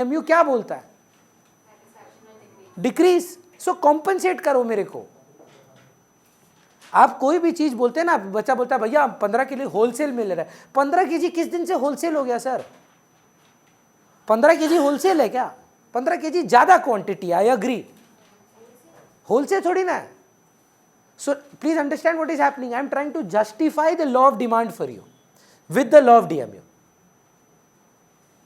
DMU क्या बोलता है? डिक्रीज। सो कॉम्पनसेट करो मेरे को। आप कोई भी चीज बोलते हैं ना, बच्चा बोलता है भैया 15 के लिए होलसेल मिल रहा है। 15 केजी किस दिन से होलसेल हो गया सर? 15 केजी होलसेल है क्या? 15 केजी ज्यादा क्वांटिटी, आई अग्री, होलसेल थोड़ी ना है। So please understand what is happening. I am trying to justify the law of demand for you with the law of DMU,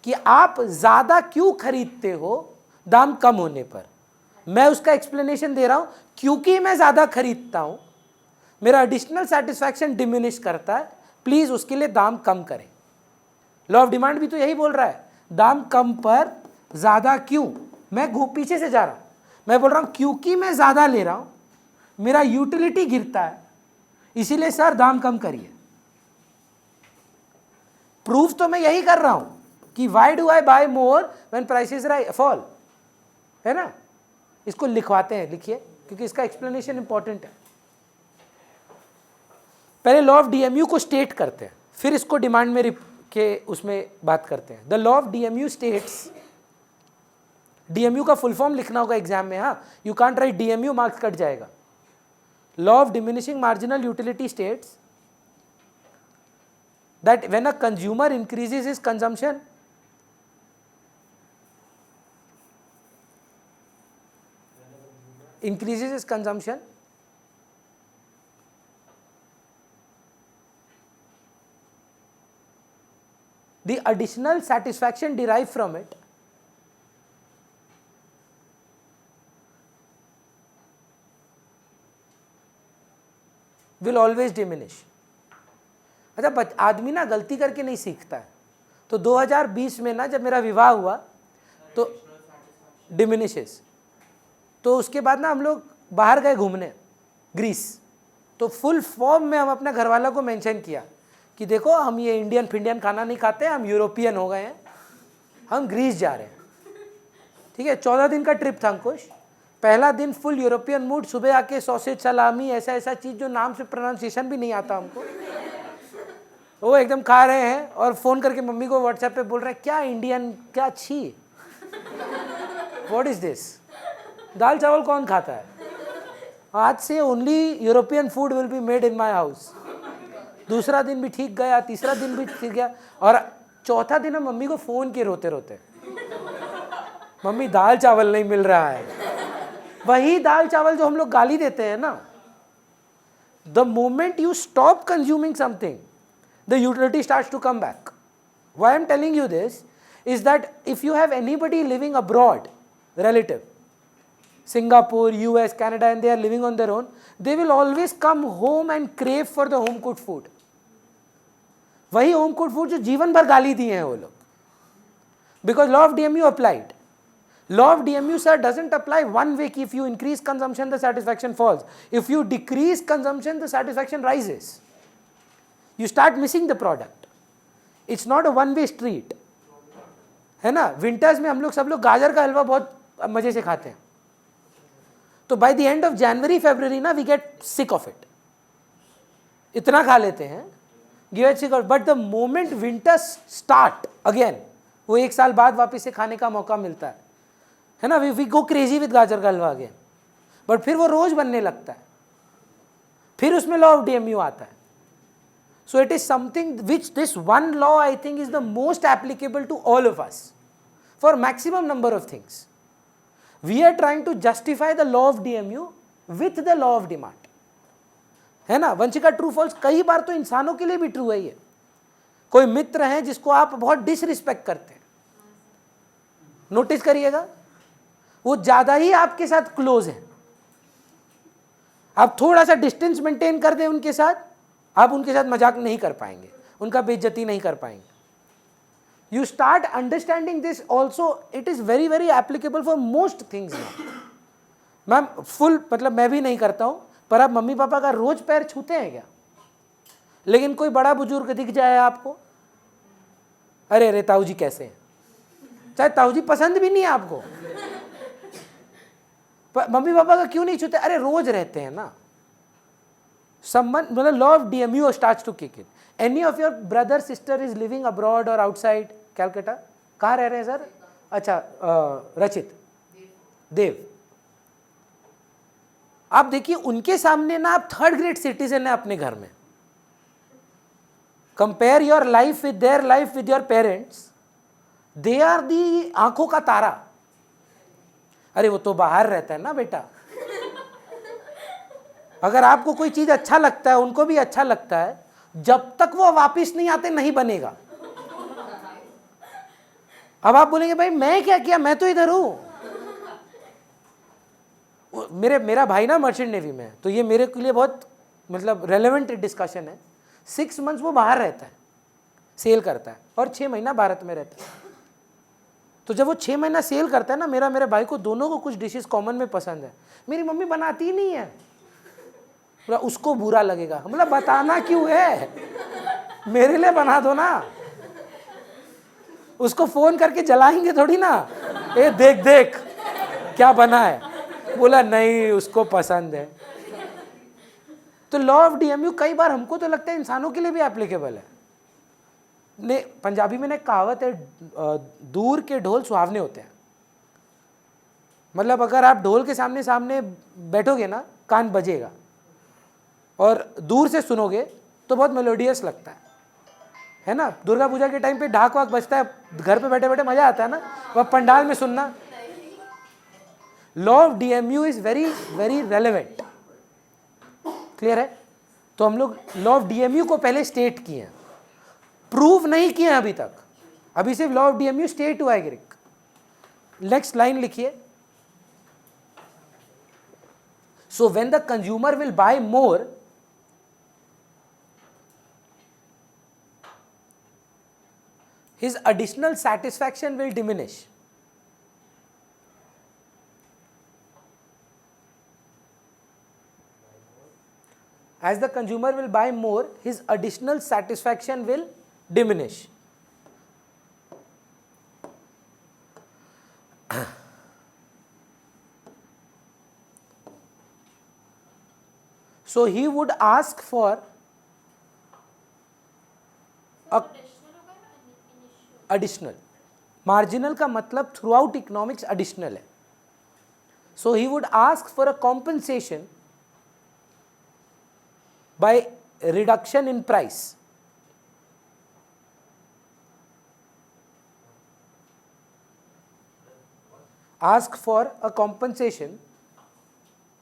कि आप ज्यादा क्यों खरीदते हो दाम कम होने पर। मैं उसका एक्सप्लेनेशन दे रहा हूं, क्योंकि मैं ज्यादा खरीदता हूं मेरा एडिशनल सेटिस्फैक्शन डिमिनिश करता है, प्लीज उसके लिए दाम कम करें। लॉ ऑफ डिमांड भी तो यही बोल रहा है, दाम कम पर ज्यादा क्यों। मैं पीछे से जा रहा हूं, मैं बोल रहा हूं क्योंकि मैं ज्यादा ले रहा हूं मेरा यूटिलिटी गिरता है, इसीलिए सर दाम कम करिए। प्रूफ तो मैं यही कर रहा हूं कि why do I buy more when prices fall, है ना। इसको लिखवाते हैं, लिखिए, क्योंकि इसका एक्सप्लेनेशन इंपॉर्टेंट है। पहले लॉ ऑफ डीएमयू को स्टेट करते हैं, फिर इसको डिमांड में के उसमें बात करते हैं। The law of DMU states, DMU का फुल फॉर्म लिखना होगा एग्जाम में, हाँ, you can't write DMU, marks cut जाएगा। Law of diminishing marginal utility states that when a consumer increases his consumption, the additional satisfaction derived from it will always diminish. अच्छा, आदमी ना गलती करके नहीं सीखता है। तो 2020 में ना जब मेरा विवाह हुआ तो डिमिनिशेस, तो उसके बाद ना हम लोग बाहर गए घूमने, ग्रीस। तो फुल फॉर्म में हम अपने घर वालों को मेंशन किया कि देखो हम ये इंडियन फिंडियन खाना नहीं खाते, हम यूरोपियन हो गए हैं, हम ग्रीस जा रहे हैं। ठीक है, 14 दिन का ट्रिप था अंकुश। पहला दिन फुल यूरोपियन मूड, सुबह आके सॉसेज सलामी ऐसा ऐसा चीज़ जो नाम से प्रोनाउंसिएशन भी नहीं आता हमको, वो एकदम खा रहे हैं और फ़ोन करके मम्मी को व्हाट्सएप पे बोल रहे हैं क्या इंडियन, क्या छी, व्हाट इज़ दिस, दाल चावल कौन खाता है, आज से only European food will be made in my house. दूसरा दिन भी ठीक गया, तीसरा दिन भी ठीक गया, और चौथा दिन हम मम्मी को फ़ोन किए रोते रोते, मम्मी दाल चावल नहीं मिल रहा है। वही दाल चावल जो हम लोग गाली देते हैं ना। The moment you stop consuming something, the utility starts to come back. Why I'm telling you this is that if you have anybody living abroad, relative, Singapore, US, Canada, and they are living on their own, they will always come home and crave for the home cooked food. वही home cooked food जो जीवन भर गाली दिए हैं वो लोग, because law of DMU applied. Law of DMU, sir, doesn't apply one way. If you increase consumption, the satisfaction falls. If you decrease consumption, the satisfaction rises. You start missing the product. It's not a one way street, है ना। Winters में हम लोग सब लोग गाजर का हलवा बहुत मजे से खाते हैं, तो बाय द एंड ऑफ जनवरी फरवरी ना we get sick of it, इतना खा लेते हैं, get sick of. But the moment winters start again, वो एक साल बाद वापस से खाने का मौका मिलता है ना, वी गो क्रेजी विद गाजर का हलवा अगेन, बट फिर वो रोज बनने लगता है, फिर उसमें लॉ ऑफ डीएमयू आता है। So it is something which this one law I think is the most applicable to all of us for maximum number of things. We are trying to justify the law of DMU with the law of demand, है ना। Vanshika true false कई बार तो इंसानों के लिए भी true है ये। कोई मित्र है जिसको आप बहुत डिसरिस्पेक्ट करते हैं, नोटिस करिएगा, वो ज्यादा ही आपके साथ क्लोज है, आप थोड़ा सा डिस्टेंस मेंटेन कर दें उनके साथ, आप उनके साथ मजाक नहीं कर पाएंगे, उनका बेइज्जती नहीं कर पाएंगे। You start understanding this also, it is very very applicable for most things now. Ma'am full मतलब मैं भी नहीं करता हूँ, पर आप मम्मी पापा का रोज पैर छूते हैं क्या? लेकिन कोई बड़ा बुजुर्ग दिख जाए आपको, अरे अरे ताऊ जी कैसे हैं, चाहे ताऊ जी पसंद भी नहीं है आपको, मम्मी पापा का क्यों नहीं छूते? अरे रोज रहते हैं ना। Someone, the law of DMU starts to kick in. Any of your brother, sister is living abroad or outside Calcutta? कहाँ रह रहे हैं सर? अच्छा रचित, देव, आप देखिए उनके सामने ना आप थर्ड ग्रेड सिटीजन है अपने घर में. Compare your life with their life with your parents, they are the आंखों का तारा. अरे वो तो बाहर रहता है ना बेटा. अगर आपको कोई चीज अच्छा लगता है, उनको भी अच्छा लगता है, जब तक वो वापस नहीं आते नहीं बनेगा. अब आप बोलेंगे भाई मैं क्या किया, मैं तो इधर हूं. मेरा भाई ना मर्चेंट नेवी में है, तो ये मेरे के लिए बहुत मतलब रेलेवेंट डिस्कशन है. 6 मंथ्स वो बाहर रहता है, सेल करता है, और 6 महीना भारत में रहता है. तो जब वो 6 महीना सेल करता है ना, मेरे भाई को दोनों को कुछ डिशेस कॉमन में पसंद है. मेरी मम्मी बनाती ही नहीं है. बोला उसको बुरा लगेगा. मतलब बताना क्यों है, मेरे लिए बना दो ना. उसको फोन करके जलाएंगे थोड़ी ना, ए देख देख क्या बना है. बोला नहीं उसको पसंद है. तो लॉ ऑफ डीएमयू कई बार हमको तो लगता है इंसानों के लिए भी एप्लीकेबल है. ने पंजाबी में ना एक कहावत है, दूर के ढोल सुहावने होते हैं. मतलब अगर आप ढोल के सामने सामने बैठोगे ना, कान बजेगा, और दूर से सुनोगे तो बहुत मेलोडियस लगता है ना. दुर्गा पूजा के टाइम पे ढाक वाक बजता है, घर पे बैठे बैठे मजा आता है ना, वह पंडाल में सुनना. Law of DMU is very very relevant. Clear है. तो हम लोग लॉ ऑफ डीएमयू को पहले स्टेट किए हैं, प्रूव नहीं किए अभी तक. अभी सिर्फ लॉ ऑफ डीएमयू स्टेट हुआ है. ग्रीक. नेक्स्ट लाइन लिखिए. सो when the consumer will buy more, his additional satisfaction will diminish. As the consumer will buy more, his additional satisfaction will diminish. So he would ask for a additional. Marginal का मतलब throughout economics additional है. So he would ask for a compensation by reduction in price. Ask for a compensation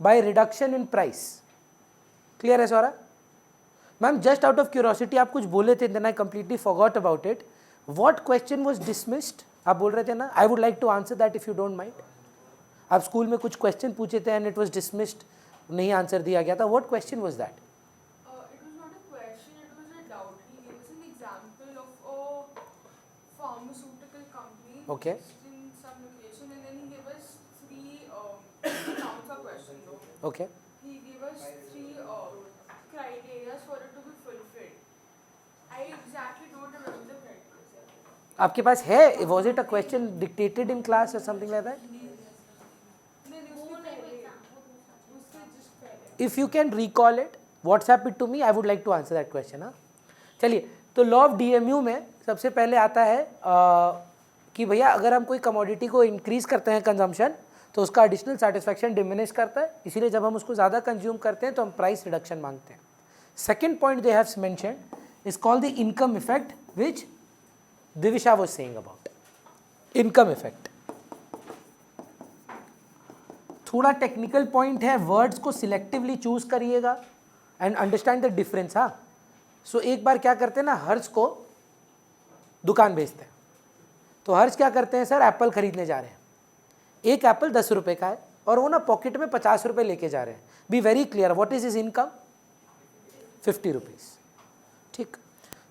by reduction in price. Clear है सौरा? Ma'am just out of curiosity आप कुछ बोले थे, then I completely forgot about it. What question was dismissed? आप बोल रहे थे ना, I would like to answer that if you don't mind. आप स्कूल में कुछ क्वेश्चन पूछे थे and it was dismissed, नहीं आंसर दिया गया था. What question was that? It was not a question, it was a doubt. He gave us an example of a pharmaceutical company Okay. in some location, and then he gave us 3 counts of question though. Okay. He gave us 3 criteria for it to be fulfilled. I exactly don't remember the criteria. आपके पास है? Was it a question dictated in class or something like that? If you can recall it, WhatsApp it to me. I would like to answer that question. हाँ, चलिए. तो law of DMU में सबसे पहले आता है कि भैया अगर हम कोई कमोडिटी को इंक्रीज करते हैं कंजम्पशन, तो उसका एडिशनल सेटिस्फैक्शन डिमिनिश करता है. इसीलिए जब हम उसको ज़्यादा कंज्यूम करते हैं तो हम प्राइस रिडक्शन मांगते हैं. Second point they have mentioned is called the income effect, which Divisha was saying about. Income effect थोड़ा टेक्निकल पॉइंट है, वर्ड्स को सिलेक्टिवली चूज करिएगा एंड अंडरस्टैंड द डिफरेंस. हाँ, सो एक बार क्या करते हैं ना, हर्ष को दुकान भेजते हैं. तो हर्ष क्या करते हैं, सर एप्पल खरीदने जा रहे हैं. एक एप्पल 10 रुपये का है और वो ना पॉकेट में 50 रुपये लेके जा रहे हैं. Be very clear, what is his income? 50 rupees. ठीक.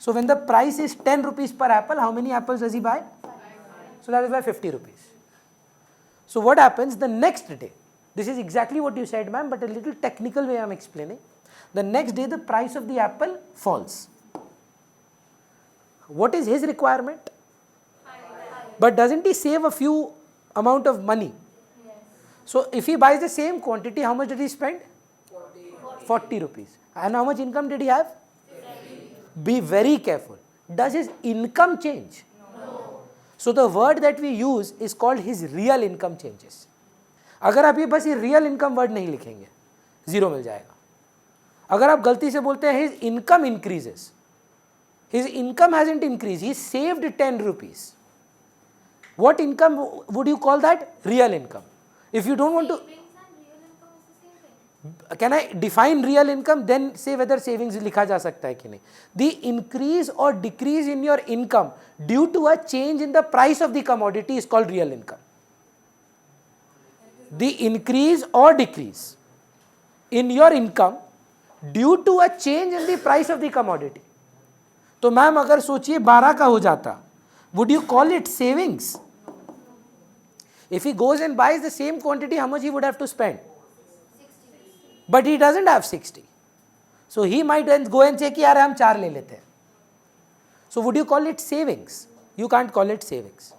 So when the price is 10 rupees per apple, how many apples does he buy? So that is buy 50 rupees. So what happens the next day? This is exactly what you said, ma'am, but a little technical way I am explaining. The next day the price of the apple falls. What is his requirement? But doesn't he save a few amount of money? Yes. So if he buys the same quantity, how much did he spend? 40 rupees. And how much income did he have? 50. Be very careful. Does his income change? No. So the word that we use is called his real income changes. अगर आप ये बस ये real income word नहीं लिखेंगे, zero मिल जाएगा. अगर आप गलती से बोलते हैं his income increases, his income hasn't increased, he saved 10 rupees. What income would you call that? Real income. If you don't want to, can I define real income, then say whether savings लिखा जा सकता है कि नहीं. The increase or decrease in your income due to a change in the price of the commodity is called real income. The increase or decrease in your income due to a change in the price of the commodity. तो ma'am अगर सोचिए 12 का हो जाता, would you call it savings? If he goes and buys the same quantity, how much he would have to spend? But he doesn't have 60. So he might then go and say कि यार हम 4 ले लेते हैं. So would you call it savings? You can't call it savings.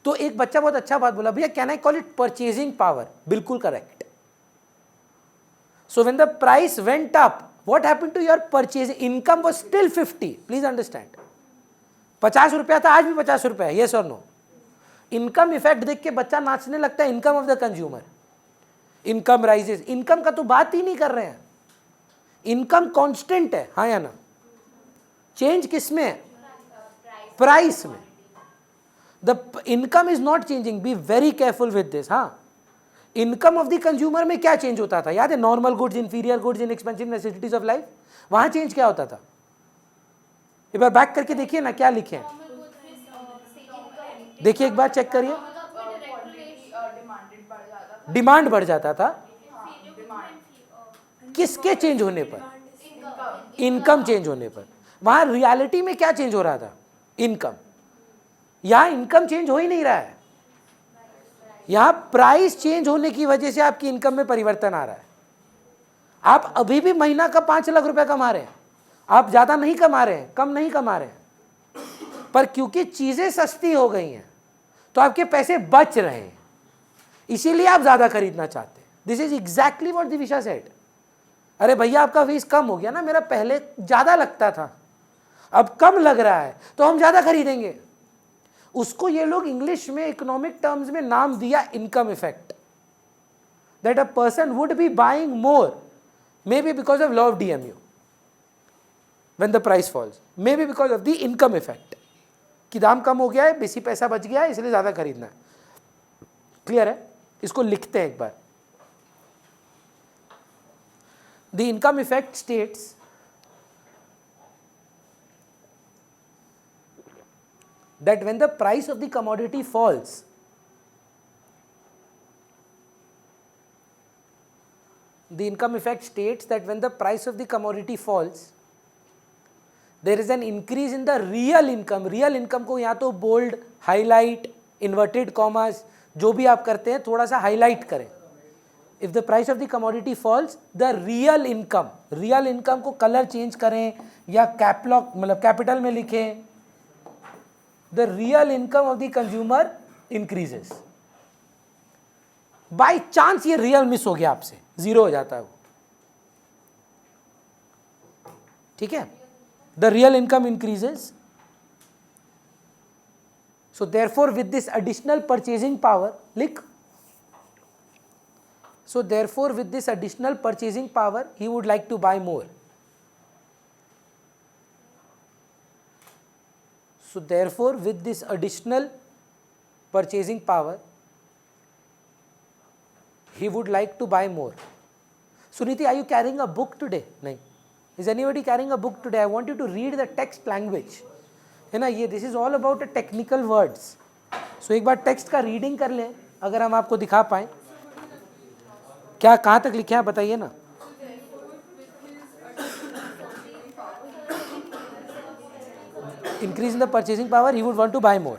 तो एक बच्चा बहुत अच्छा बात बोला, भैया can I call it purchasing power? बिल्कुल correct. So when the price went up, what happened to your purchasing? Income was still 50. Please understand. 50 रुपया था, आज भी 50 रुपया है. Yes or no? Income effect देख के बच्चा नाचने लगता है. Income of the consumer, income rises. Income का तो बात ही नहीं कर रहे हैं. इनकम कांस्टेंट है, हाँ या ना? चेंज किस में है? प्राइस में. The income is not changing. Be very careful with this. हाँ, इनकम ऑफ द कंज्यूमर में क्या चेंज होता था? याद है? Normal goods, inferior goods, in expensive necessities of life. वहां चेंज क्या होता था? एक बार बैक करके देखिए ना क्या लिखे हैं. देखिए एक बार चेक करिए. डिमांड बढ़ जाता था. किसके चेंज होने पर? इनकम चेंज होने पर. वहां रियलिटी में क्या चेंज हो रहा था? इनकम. यहां इनकम चेंज हो ही नहीं रहा है. यहां प्राइस चेंज होने की वजह से आपकी इनकम में परिवर्तन आ रहा है. आप अभी भी महीना का 5 लाख रुपए कमा रहे हैं. आप ज्यादा नहीं कमा रहे हैं, कम नहीं कमा रहे हैं, पर क्योंकि चीजें सस्ती हो गई हैं तो आपके पैसे बच रहे हैं, इसीलिए आप ज्यादा खरीदना चाहते हैं. This is exactly what Divisha said. अरे भैया आपका फीस कम हो गया ना, मेरा पहले ज्यादा लगता था, अब कम लग रहा है तो हम ज्यादा खरीदेंगे. उसको ये लोग इंग्लिश में इकोनॉमिक टर्म्स में नाम दिया income effect. That a person would be buying more, may be because of law of DMU when the price falls, may be because of the income effect, कि दाम कम हो गया है, बेसी पैसा बच गया है, इसलिए ज्यादा खरीदना है. क्लियर है? इसको लिखते हैं एक बार. The income effect states that when the price of the commodity falls, the income effect states that when the price of the commodity falls, there is an increase in the real income. real income को या तो bold, highlight, inverted commas, जो भी आप करते हैं थोड़ा सा highlight करें. If the price of the commodity falls, the real income को color change करें या cap lock मतलब capital में लिखें. The real income of the consumer increases. By chance ये real मिस हो गया आपसे, जीरो हो जाता है वो. ठीक है? The real income increases. So therefore with this additional purchasing power, लिख. So therefore with this additional purchasing power, he would like to buy more. So therefore with this additional purchasing power, he would like to buy more. Suniti, are you carrying a book today? No. Is anybody carrying a book today? I want you to read the text language. है ना, ये this is all about the technical words. So एक बार text का reading कर लें, अगर हम आपको दिखा पाएं. क्या कहाँ तक लिखे हैं बताइए ना. Increase in the purchasing power, he would want to buy more.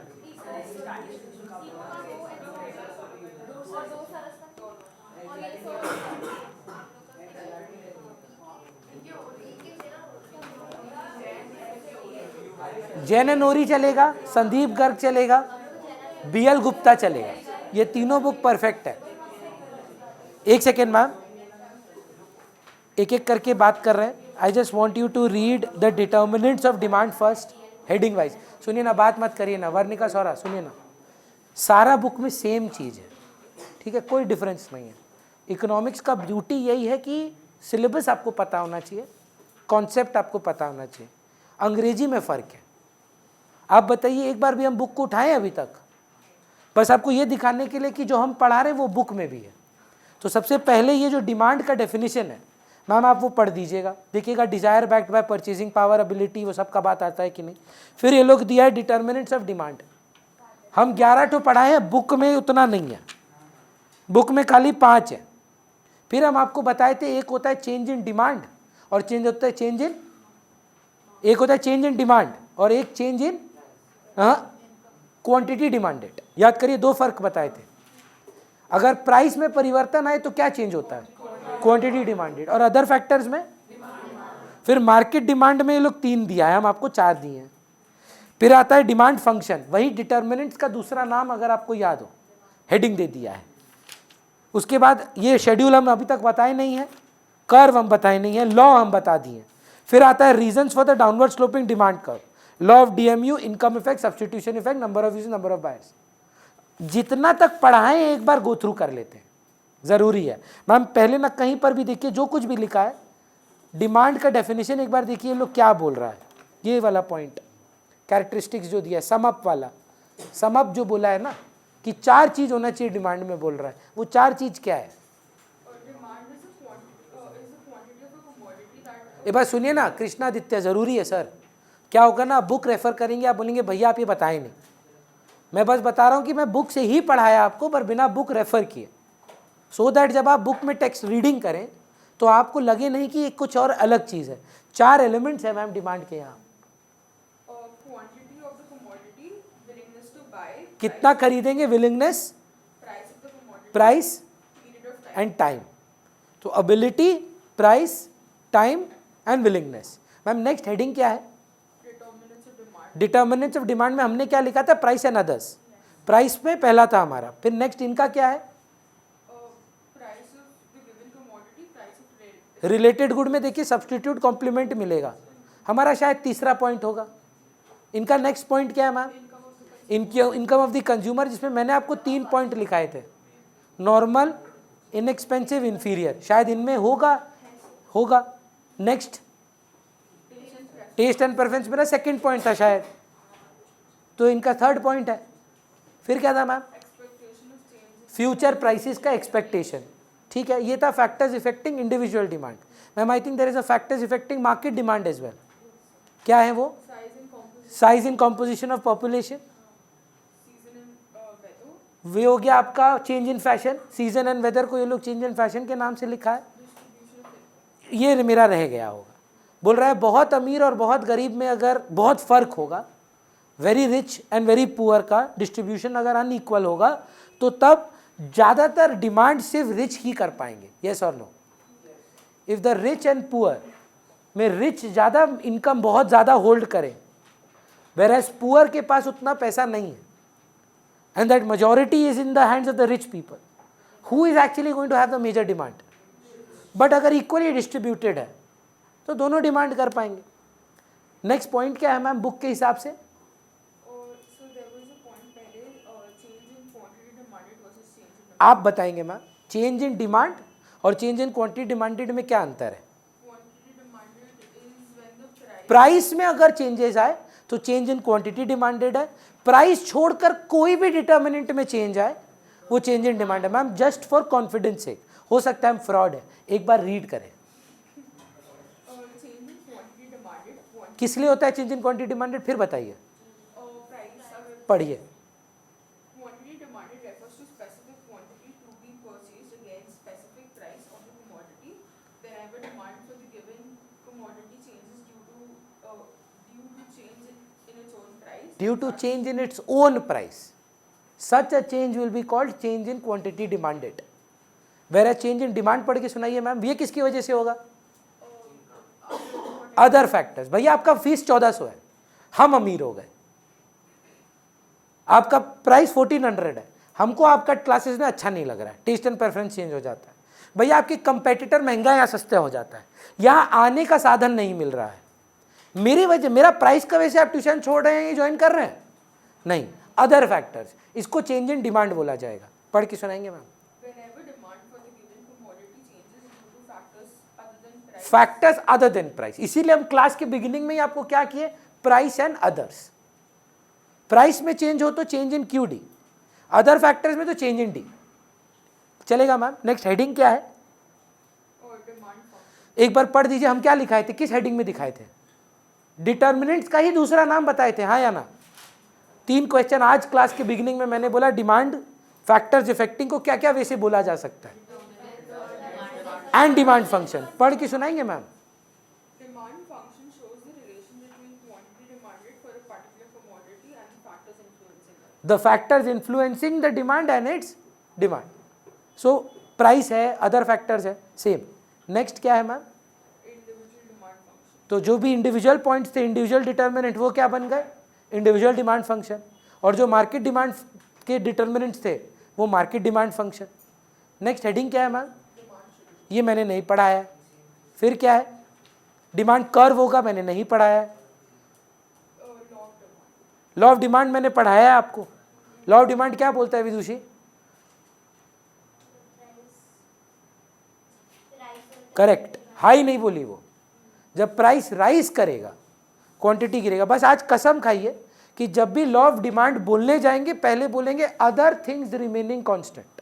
Jain नोरी चलेगा, संदीप गर्ग चलेगा, बीएल गुप्ता चलेगा. ये तीनों बुक परफेक्ट है. एक सेकेंड मैम, एक एक करके बात कर रहे हैं. I just want you to read the determinants of demand first. Heading wise. सुनिए ना, बात मत करिए ना, वर्णिका सौरा सुनिए ना, सारा बुक में सेम चीज़ है, ठीक है, कोई डिफरेंस नहीं है। इकोनॉमिक्स का ब्यूटी यही है कि सिलेबस आपको पता होना चाहिए, कॉन्सेप्ट आपको पता होना चाहिए। अंग्रेजी में फ़र्क है। आप बताइए, एक बार भी हम बुक को उठाएं अभी तक? बस आपको ये दिखाने के लिए कि जो हम पढ़ा रहे हैं वो बुक में भी है। तो सबसे पहले ये जो डिमांड का डेफिनेशन है मैम, आप वो पढ़ दीजिएगा, देखिएगा desire backed by purchasing power, ability, वो सब का बात आता है कि नहीं। फिर ये लोग दिया है डिटर्मिनेंट्स ऑफ डिमांड। हम 11 ठो पढ़ाए हैं, बुक में उतना नहीं है, बुक में खाली 5 है। फिर हम आपको बताए थे एक होता है चेंज इन डिमांड और चेंज होता है चेंज इन, एक होता है चेंज इन डिमांड और एक चेंज इन क्वांटिटी डिमांडेड। याद करिए, 2 फर्क बताए थे। अगर प्राइस में परिवर्तन आए तो क्या चेंज होता है? Quantity demanded. और अदर फैक्टर्स में? फिर मार्केट डिमांड में ये लोग 3 दिया है, हम आपको 4 दिए हैं। फिर आता है डिमांड फंक्शन, वही डिटर्मिनेंट्स का दूसरा नाम अगर आपको याद हो, हेडिंग दे दिया है। उसके बाद ये शेड्यूल हम अभी तक बताए नहीं है, कर्व हम बताए नहीं है, लॉ हम बता दिए। फिर आता है reasons for the downward sloping demand curve, law of DMU, income effect, substitution effect, number of users, number of buyers. जितना तक पढ़ाएं एक बार गो थ्रू कर लेते हैं, ज़रूरी है। मैम पहले ना कहीं पर भी देखिए, जो कुछ भी लिखा है डिमांड का डेफिनेशन एक बार देखिए लोग क्या बोल रहा है। ये वाला पॉइंट कैरेक्टरिस्टिक्स जो दिया है, सम अप वाला, सम अप जो बोला है ना कि 4 चीज़ होना चाहिए डिमांड में बोल रहा है, वो 4 चीज़ क्या है? एक बार सुनिए ना कृष्णादित्य, ज़रूरी है सर। क्या होगा ना, बुक रेफर करेंगे, आप बोलेंगे भैया आप ये बताए नहीं। मैं बस बता रहा हूँ कि मैं बुक से ही पढ़ाया आपको, पर बिना बुक रेफर किए, सो दैट जब आप बुक में टेक्स्ट रीडिंग करें तो आपको लगे नहीं कि ये कुछ और अलग चीज़ है। 4 एलिमेंट्स है मैम डिमांड के यहाँ। कितना खरीदेंगे, विलिंगनेस, प्राइस एंड टाइम। तो ability, price, time and willingness. Ma'am next heading क्या है? डिटर्मिनेंट्स ऑफ डिमांड में हमने क्या लिखा था? Price and others. प्राइस में पहला था हमारा। फिर नेक्स्ट इनका क्या है? रिलेटेड गुड में देखिए सब्स्टिट्यूट कॉम्प्लीमेंट मिलेगा, हमारा शायद तीसरा पॉइंट होगा। इनका नेक्स्ट पॉइंट क्या है ma'am? Income of the consumer, जिसमें मैंने आपको 3 पॉइंट लिखाए थे, नॉर्मल, इनएक्सपेंसिव, इंफीरियर, शायद इनमें होगा। नेक्स्ट टेस्ट एंड प्रेफरेंस मेरा सेकंड पॉइंट था शायद, तो इनका 3rd पॉइंट है। फिर क्या था मैम? फ्यूचर प्राइसेस का एक्सपेक्टेशन, ठीक है। ये था factors affecting individual demand. Ma'am I think there is a factors affecting market demand as well. क्या है वो? Size in composition of population, वे हो गया आपका change in fashion, season and weather को ये लोग चेंज इन फैशन के नाम से लिखा है, ये मेरा रह गया होगा। बोल रहा है बहुत अमीर और बहुत गरीब में अगर बहुत फर्क होगा, very rich and very poor का डिस्ट्रीब्यूशन अगर अनइक्वल होगा, तो तब ज़्यादातर डिमांड सिर्फ रिच ही कर पाएंगे। येस और no? If the rich and poor में रिच ज़्यादा इनकम बहुत ज़्यादा होल्ड करें, वेयर पुअर के पास उतना पैसा नहीं है, and that majority is in the hands of the rich people, who is actually going to have the major demand? But अगर इक्वली डिस्ट्रीब्यूटेड है तो दोनों डिमांड कर पाएंगे। नेक्स्ट पॉइंट क्या है मैम बुक के हिसाब से? आप बताएंगे मैम, चेंज इन डिमांड और चेंज इन क्वांटिटी डिमांडेड में क्या अंतर है? प्राइस में अगर चेंजेस आए तो चेंज इन क्वांटिटी डिमांडेड है, प्राइस छोड़कर कोई भी डिटर्मिनेंट में चेंज आए वो चेंज इन डिमांड है। मैम जस्ट फॉर कॉन्फिडेंस सेक, हो सकता है फ्रॉड है, एक बार रीड करें। किस लिए होता है चेंज इन क्वांटिटी डिमांडेड, फिर बताइए, पढ़िए। Due to change in its own price, such a change will be called change in quantity demanded. Whereas change in demand पढ़ के सुनाइए मैम, ये किसकी वजह से होगा? Other factors. भैया आपका फीस 1400 है, हम अमीर हो गए, आपका प्राइस 1400 है, हमको आपका क्लासेस में अच्छा नहीं लग रहा है, टेस्ट एंड प्रेफरेंस चेंज हो जाता है। भैया आपके कंपेटिटर महंगा या सस्ता हो जाता है, यहाँ आने का साधन नहीं मिल रहा है, मेरी वजह, मेरा प्राइस का वजह से आप ट्यूशन छोड़ रहे हैं या ज्वाइन कर रहे हैं? नहीं, अदर फैक्टर्स, इसको चेंज इन डिमांड बोला जाएगा। पढ़ के सुनाएंगे ma'am. Whenever demand for the given commodity changes due to factors other than price. Factors other than price, इसीलिए हम क्लास के बिगिनिंग में ही आपको क्या किए, प्राइस एंड अदर्स। प्राइस में चेंज हो तो change in Q D, other factors में तो चेंज इन डी। चलेगा मैम? नेक्स्ट हेडिंग क्या है? Or demand function. एक बार पढ़ दीजिए, हम क्या लिखाए थे, किस हेडिंग में दिखाए थे? डिटर्मिनेंट्स का ही दूसरा नाम बताए थे, हाँ या ना? 3 क्वेश्चन आज क्लास के बिगिनिंग में मैंने बोला, डिमांड फैक्टर्स इफेक्टिंग को क्या क्या वैसे बोला जा सकता है, एंड डिमांड फंक्शन। पढ़ के सुनाएंगे ma'am? Demand function shows the relation between quantity demanded for a particular commodity and the factors influencing it. The factors influencing the demand and it's demand. So price है, other factors है, same. Next क्या है ma'am? Individual demand function. तो जो भी individual points थे, individual determinant, वो क्या बन गए? Individual demand function. और जो मार्केट डिमांड के डिटर्मिनेंट्स थे, वो market demand function. Next heading क्या है मैम? ये मैंने नहीं पढ़ाया। फिर क्या है? डिमांड कर्व होगा, मैंने नहीं पढ़ाया। Law of demand. Law of demand मैंने पढ़ाया है आपको। लॉ ऑफ डिमांड क्या बोलता है विदुषी? करेक्ट, हाई नहीं बोली वो। जब प्राइस राइज करेगा, क्वांटिटी गिरेगा। बस आज कसम खाइए कि जब भी लॉ ऑफ डिमांड बोलने जाएंगे, पहले बोलेंगे अदर थिंग्स रिमेनिंग कांस्टेंट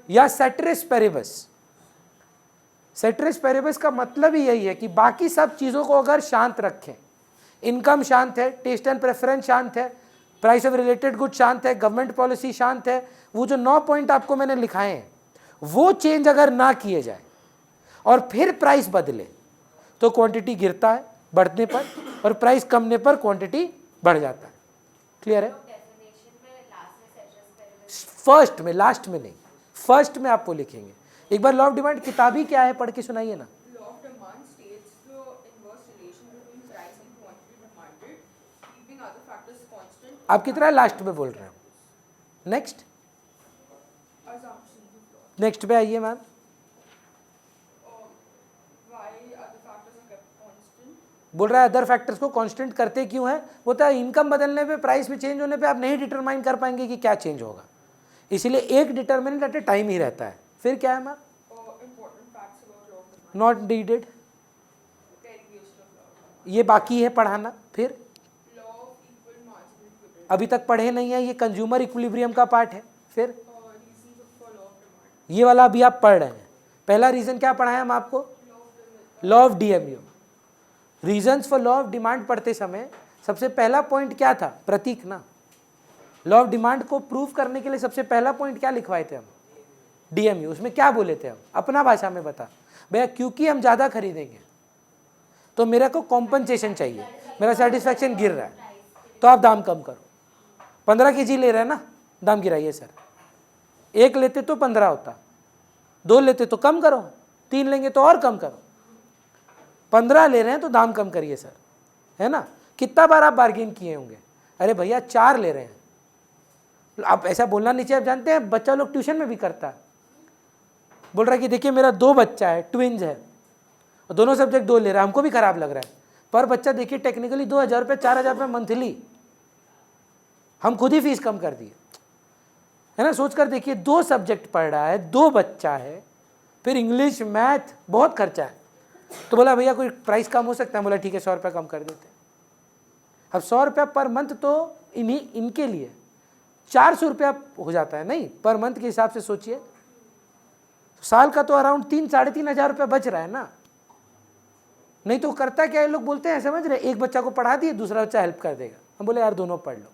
या सेटरिस पेरिबस। सेटरिस पेरिबस का मतलब ही यही है कि बाकी सब चीज़ों को अगर शांत रखें, इनकम शांत है, टेस्ट एंड प्रेफरेंस शांत है, प्राइस ऑफ रिलेटेड गुड शांत है, गवर्नमेंट पॉलिसी शांत है, वो जो 9 पॉइंट आपको मैंने लिखाए हैं, वो चेंज अगर ना किए जाए और फिर प्राइस बदले, तो क्वांटिटी गिरता है बढ़ने पर, और प्राइस कमने पर क्वांटिटी बढ़ जाता है। क्लियर है? फर्स्ट में, लास्ट में नहीं, फर्स्ट में आपको लिखेंगे। एक बार लॉ ऑफ डिमांड किताबी क्या है, पढ़ के सुनाइए ना। Law of demand states the inverse relation between price and quantity demanded, keeping other factors constant. आप कितना लास्ट में बोल रहे हो? Next, Assumptions of law. Next पे आइए ma'am. Why other factors are kept constant? बोल रहा है अदर फैक्टर्स को कांस्टेंट करते क्यों है? होता है इनकम बदलने पे, प्राइस में चेंज होने पे आप नहीं डिटरमाइन कर पाएंगे कि क्या चेंज होगा, इसीलिए एक डिटर्मिनेंट एट ए टाइम ही रहता है। फिर क्या है ma'am? Important facts about law of demand. Not needed, Derivation of law of demand. ये बाकी है पढ़ाना। फिर Law of equal marginal equivalence. अभी तक पढ़े नहीं है, ये कंज्यूमर इक्विलिब्रियम का पार्ट है। फिर Reasons for law of demand. ये वाला अभी आप पढ़ रहे हैं। पहला रीजन क्या पढ़ाया हम आपको? Law of DMU. Reasons for law of demand पढ़ते समय सबसे पहला पॉइंट क्या था? प्रतीक ना। लॉ ऑफ डिमांड को प्रूव करने के लिए सबसे पहला पॉइंट क्या लिखवाए थे हम? डीएमयू। उसमें क्या बोले थे हम? अपना भाषा में बता भैया। क्योंकि हम ज़्यादा खरीदेंगे तो मेरे को कॉम्पनसेशन चाहिए, मेरा सेटिस्फैक्शन गिर रहा है, तो आप दाम कम करो। 15 kg ले रहे हैं ना, दाम गिराइए सर। 1 लेते तो 15 होता, 2 लेते तो कम करो, 3 लेंगे तो और कम करो, 15 ले रहे हैं तो दाम कम करिए सर, है ना? कितना बार आप बार्गेन किए होंगे? अरे भैया 4 ले रहे हैं, आप ऐसा बोलना नहीं चाहिए। आप जानते हैं बच्चा लोग ट्यूशन में भी करता है, बोल रहा है कि देखिए मेरा 2 बच्चा है, ट्विंस है, और दोनों सब्जेक्ट 2 ले रहा है, हमको भी खराब लग रहा है, पर बच्चा देखिए टेक्निकली 2000 रुपये 4000 रुपये मंथली, हम खुद ही फीस कम कर दिए, है ना? सोच कर देखिए 2 सब्जेक्ट पढ़ रहा है, 2 बच्चा है, फिर इंग्लिश मैथ, बहुत खर्चा है। तो बोला भैया कोई प्राइस कम हो सकता है? बोला ठीक है 100 रुपये कम कर देते। अब 100 रुपया पर मंथ तो इनके लिए 400 रुपया हो जाता है, नहीं पर मंथ के हिसाब से सोचिए, साल का तो अराउंड 3-3.5 हज़ार रुपया बच रहा है ना। नहीं तो करता क्या, ये लोग बोलते हैं समझ रहे, एक बच्चा को पढ़ा दिए, दूसरा बच्चा हेल्प कर देगा। हम बोले यार दोनों पढ़ लो,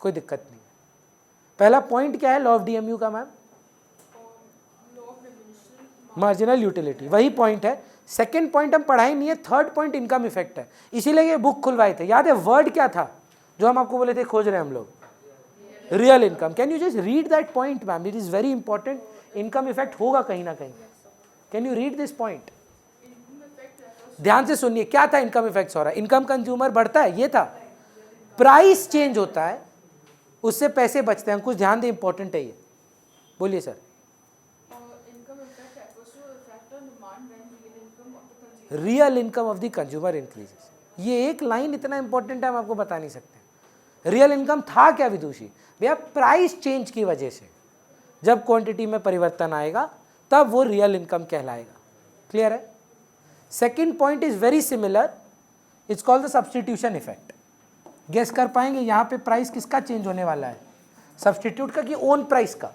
कोई दिक्कत नहीं। पहला पॉइंट क्या है लॉ ऑफ डीएमयू का मैम? मार्जिनल यूटिलिटी, वही पॉइंट है। सेकंड पॉइंट हम पढ़ाई नहीं है, थर्ड पॉइंट इनकम इफेक्ट है, इसीलिए ये बुक खुलवाए थे। याद है वर्ड क्या था जो हम आपको बोले थे खोज रहे हैं हम लोग? Real income. Can you just read that point ma'am? It is very important. Income effect होगा कहीं ना कहीं। Can you read this point? ध्यान से सुनिए, क्या था इनकम इफेक्ट हो रहा है? इनकम कंज्यूमर बढ़ता है, ये था। प्राइस चेंज होता है, उससे पैसे बचते हैं। कुछ ध्यान दें, इंपॉर्टेंट है ये। बोलिए sir. Income effect refers to effect on demand when real income of the consumer real income of the consumer increases. ये एक लाइन इतना इंपॉर्टेंट है, हम आपको बता नहीं सकते। रियल इनकम था क्या विदुषी? भैया प्राइस चेंज की वजह से जब क्वांटिटी में परिवर्तन आएगा तब वो रियल इनकम कहलाएगा। क्लियर है? Second point is very similar, it's called the substitution effect. Guess कर पाएंगे यहाँ पे प्राइस किसका चेंज होने वाला है? सब्सटीट्यूट का कि ओन प्राइस का?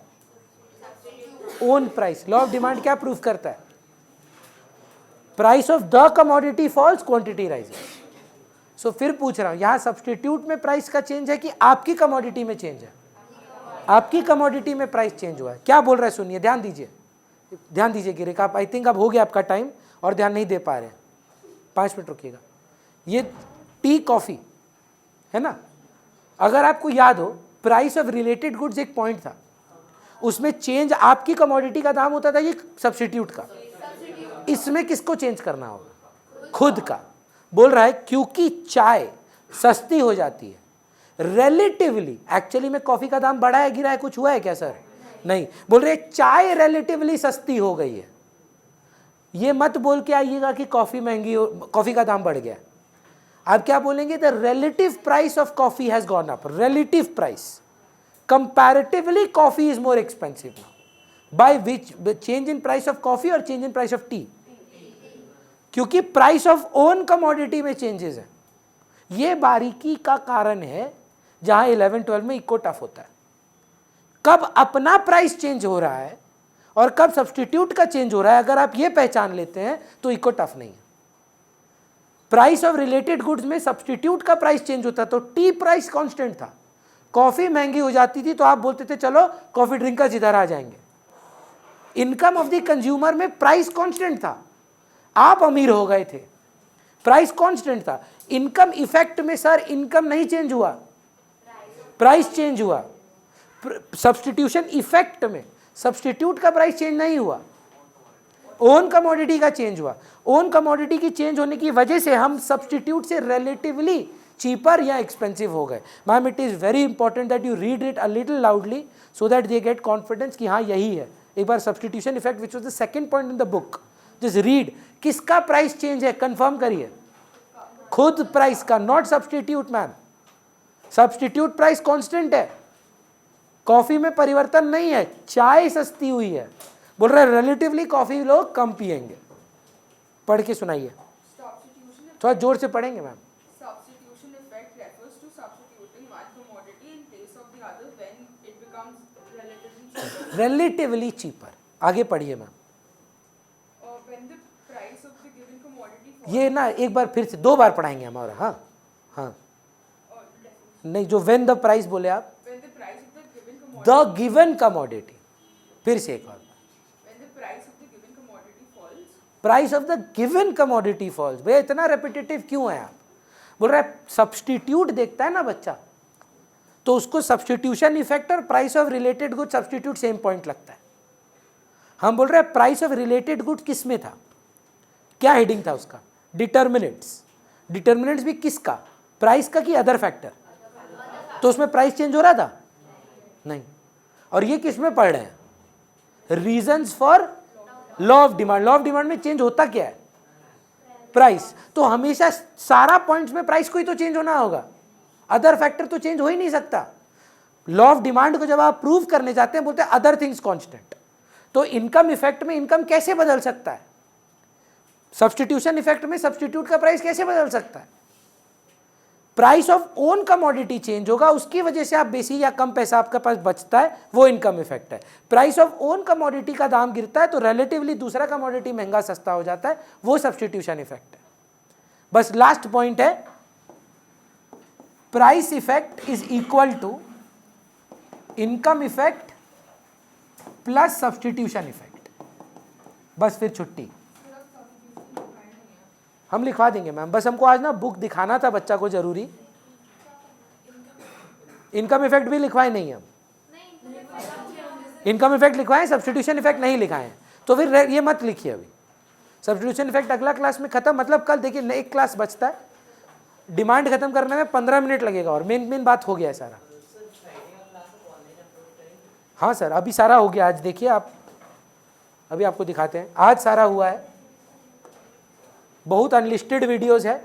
Own price. Law of demand क्या प्रूफ करता है? Price of the commodity falls, quantity rises. So फिर पूछ रहा हूं, यहां सब्सटीट्यूट में प्राइस का चेंज है कि आपकी कमोडिटी में चेंज है? आपकी कमोडिटी में प्राइस चेंज हुआ है। क्या बोल रहा है सुनिए, ध्यान दीजिए, ध्यान दीजिए गिरिक। आप आई थिंक अब हो गया आपका टाइम और ध्यान नहीं दे पा रहे हैं, 5 मिनट रुकिएगा। ये टी कॉफी है ना, अगर आपको याद हो प्राइस ऑफ रिलेटेड गुड्स एक पॉइंट था, उसमें चेंज आपकी कमोडिटी का दाम होता था, ये सब्सटीट्यूट का। इसमें किसको चेंज करना होगा? खुद का। बोल रहा है क्योंकि चाय सस्ती हो जाती है रिलेटिवली। एक्चुअली में कॉफी का दाम बढ़ा है गिरा है, कुछ हुआ है क्या सर? नहीं। बोल रहे चाय रिलेटिवली सस्ती हो गई है। ये मत बोल के आइएगा कि कॉफी महंगी हो, कॉफी का दाम बढ़ गया। आप क्या बोलेंगे? The relative price of coffee has gone up. Relative price, comparatively coffee is more expensive now. By which? Change in price of coffee और change in price of tea? क्योंकि प्राइस ऑफ ओन कमोडिटी में changes है। ये बारीकी का कारण है जहां 11-12 में इको टफ होता है। कब अपना प्राइस चेंज हो रहा है और कब सब्सटीट्यूट का चेंज हो रहा है, अगर आप ये पहचान लेते हैं तो इको टफ नहीं है। प्राइस ऑफ रिलेटेड गुड्स में सब्सटीट्यूट का प्राइस चेंज होता तो टी प्राइस कांस्टेंट था, कॉफी महंगी हो जाती थी तो आप बोलते थे चलो कॉफी ड्रिंकर्स इधर आ जाएंगे। इनकम ऑफ द कंज्यूमर में प्राइस कांस्टेंट था, आप अमीर हो गए थे, प्राइस कांस्टेंट था। इनकम इफेक्ट में सर इनकम नहीं चेंज हुआ, प्राइस चेंज हुआ। सब्सटीट्यूशन इफेक्ट में सब्सटीट्यूट का प्राइस चेंज नहीं हुआ, ओन कमोडिटी का चेंज हुआ। ओन कमोडिटी की चेंज होने की वजह से हम सब्सटीट्यूट से रिलेटिवली चीपर या एक्सपेंसिव हो गए। Ma'am it is very important that you read it a little loudly so that they get confidence कि हाँ यही है। एक बार substitution effect which was the second point in the book, just read. किसका प्राइस चेंज है confirm करिए? खुद प्राइस का, not substitute ma'am. Substitute price constant है, कॉफी में परिवर्तन नहीं है, चाय सस्ती हुई है। बोल रहे रिलेटिवली कॉफी लोग कम पिएंगे। पढ़ के सुनाइए, थोड़ा जोर से पढ़ेंगे ma'am. Substitution effect refers to substituting one commodity in place of the other when it becomes relatively cheaper. Relatively cheaper. आगे पढ़िए ma'am. When the price of the given commodity falls. ये ना एक बार फिर से 2 बार पढ़ाएंगे हम। और हाँ हाँ नहीं, जो व्हेन द प्राइस बोले आप, When the price of the given commodity. The given commodity. फिर से एक बार, When the price of the given commodity falls. Price of the given commodity falls. भैया इतना रेपिटेटिव क्यों है आप? बोल रहा है सब्सटीट्यूट देखता है ना बच्चा, तो उसको सब्सटीट्यूशन इफेक्ट और price of related good substitute same point लगता है। हम बोल रहे हैं प्राइस ऑफ रिलेटेड गुड किस में था, क्या हेडिंग था उसका? डिटर्मिनेंट्स। डिटर्मिनेंट्स भी किसका? प्राइस का कि अदर फैक्टर? तो उसमें प्राइस चेंज हो रहा था नहीं। और ये किस में पढ़ रहे हैं? Reasons for law of demand. Law of demand में चेंज होता क्या है? प्राइस। तो हमेशा सारा पॉइंट्स में प्राइस को ही तो चेंज होना होगा, अदर फैक्टर तो चेंज हो ही नहीं सकता। लॉ ऑफ डिमांड को जब आप प्रूव करने जाते हैं बोलते हैं अदर थिंग्स कांस्टेंट। तो इनकम इफेक्ट में इनकम कैसे बदल सकता है? सब्सटीट्यूशन इफेक्ट में सब्सटीट्यूट का प्राइस कैसे बदल सकता है? Price of own commodity change होगा, उसकी वजह से आप बेसी या कम पैसा आपके पास बचता है, वो इनकम इफेक्ट है। प्राइस ऑफ ओन कमोडिटी का दाम गिरता है तो रिलेटिवली दूसरा कमोडिटी महंगा सस्ता हो जाता है, वो सब्सटीट्यूशन इफेक्ट है। बस लास्ट पॉइंट है, price effect is equal to income effect plus substitution effect. बस फिर छुट्टी। हम लिखवा देंगे मैम, बस हमको आज ना बुक दिखाना था बच्चा को जरूरी। इनकम इफेक्ट भी लिखवाए नहीं हम, इनकम इफेक्ट लिखवाएं, सब्सटीट्यूशन इफेक्ट नहीं लिखाएं। तो फिर ये मत लिखिए अभी, सब्सटीट्यूशन इफेक्ट अगला क्लास में खत्म। मतलब कल देखिए एक क्लास बचता है, डिमांड खत्म करने में 15 मिनट लगेगा और मेन बात हो गया है सारा। हाँ सर अभी सारा हो गया, आज देखिए आप, अभी आपको दिखाते हैं, आज सारा हुआ है। बहुत अनलिस्टेड वीडियोस है,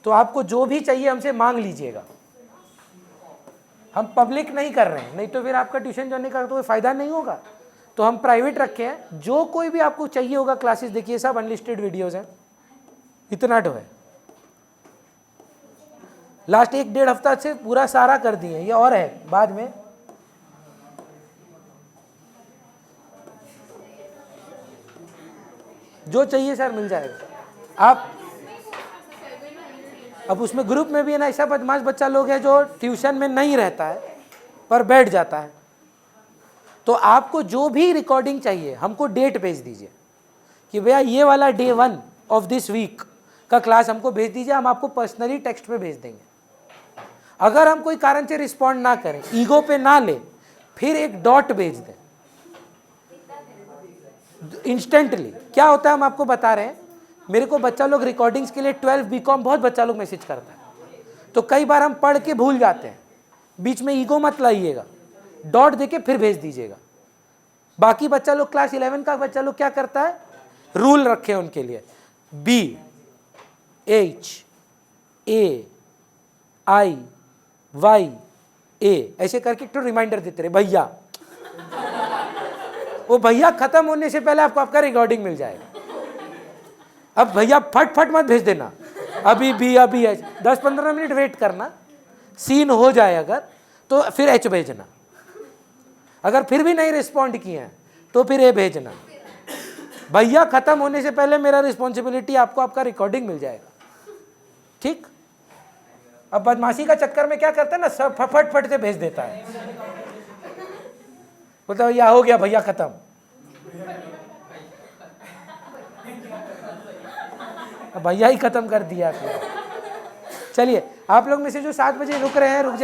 तो आपको जो भी चाहिए हमसे मांग लीजिएगा। हम पब्लिक नहीं कर रहे हैं, नहीं तो फिर आपका ट्यूशन जाने का तो कोई फ़ायदा नहीं होगा। तो हम प्राइवेट रखे हैं, जो कोई भी आपको चाहिए होगा क्लासेस, देखिए सब अनलिस्टेड वीडियोस हैं, इतना तो है। लास्ट 1-1.5 हफ्ता से पूरा सारा कर दिए, ये और है बाद में। जो चाहिए सर मिल जाएगा। आप अब उसमें ग्रुप में भी है ना, ऐसा बदमाश बच्चा लोग है जो ट्यूशन में नहीं रहता है पर बैठ जाता है। तो आपको जो भी रिकॉर्डिंग चाहिए हमको डेट भेज दीजिए कि भैया ये वाला डे 1 ऑफ दिस वीक का क्लास हमको भेज दीजिए, हम आपको पर्सनली टेक्स्ट में भेज देंगे। अगर हम कोई कारण से रिस्पॉन्ड ना करें, ईगो पे ना ले, फिर एक डॉट भेज दें इंस्टेंटली। क्या होता है हम आपको बता रहे हैं, मेरे को बच्चा लोग रिकॉर्डिंग्स के लिए 12 बीकॉम बहुत बच्चा लोग मैसेज करता है, तो कई बार हम पढ़ के भूल जाते हैं। बीच में ईगो मत लाइएगा, डॉट देके फिर भेज दीजिएगा। बाकी बच्चा लोग क्लास 11 का बच्चा लोग क्या करता है, रूल रखे उनके लिए, BHAIYA ऐसे करके तो रिमाइंडर देते रहे भैया। वो भैया खत्म होने से पहले आपको आपका रिकॉर्डिंग मिल जाएगा। अब भैया फट फट मत भेज देना, अभी 10-15 मिनट वेट करना, सीन हो जाए अगर तो फिर H भेजना। अगर फिर भी नहीं रिस्पॉन्ड किए हैं तो फिर A भेजना। भैया खत्म होने से पहले मेरा रिस्पॉन्सिबिलिटी, आपको आपका रिकॉर्डिंग मिल जाएगा, ठीक। अब बदमाशी का चक्कर में क्या करता है ना, सब फट फट से भेज देता है, बोलता भैया हो गया भैया खत्म। भैया ही खत्म कर दिया फिर। चलिए आप लोग में से जो 7 बजे रुक रहे हैं रुक जाइए।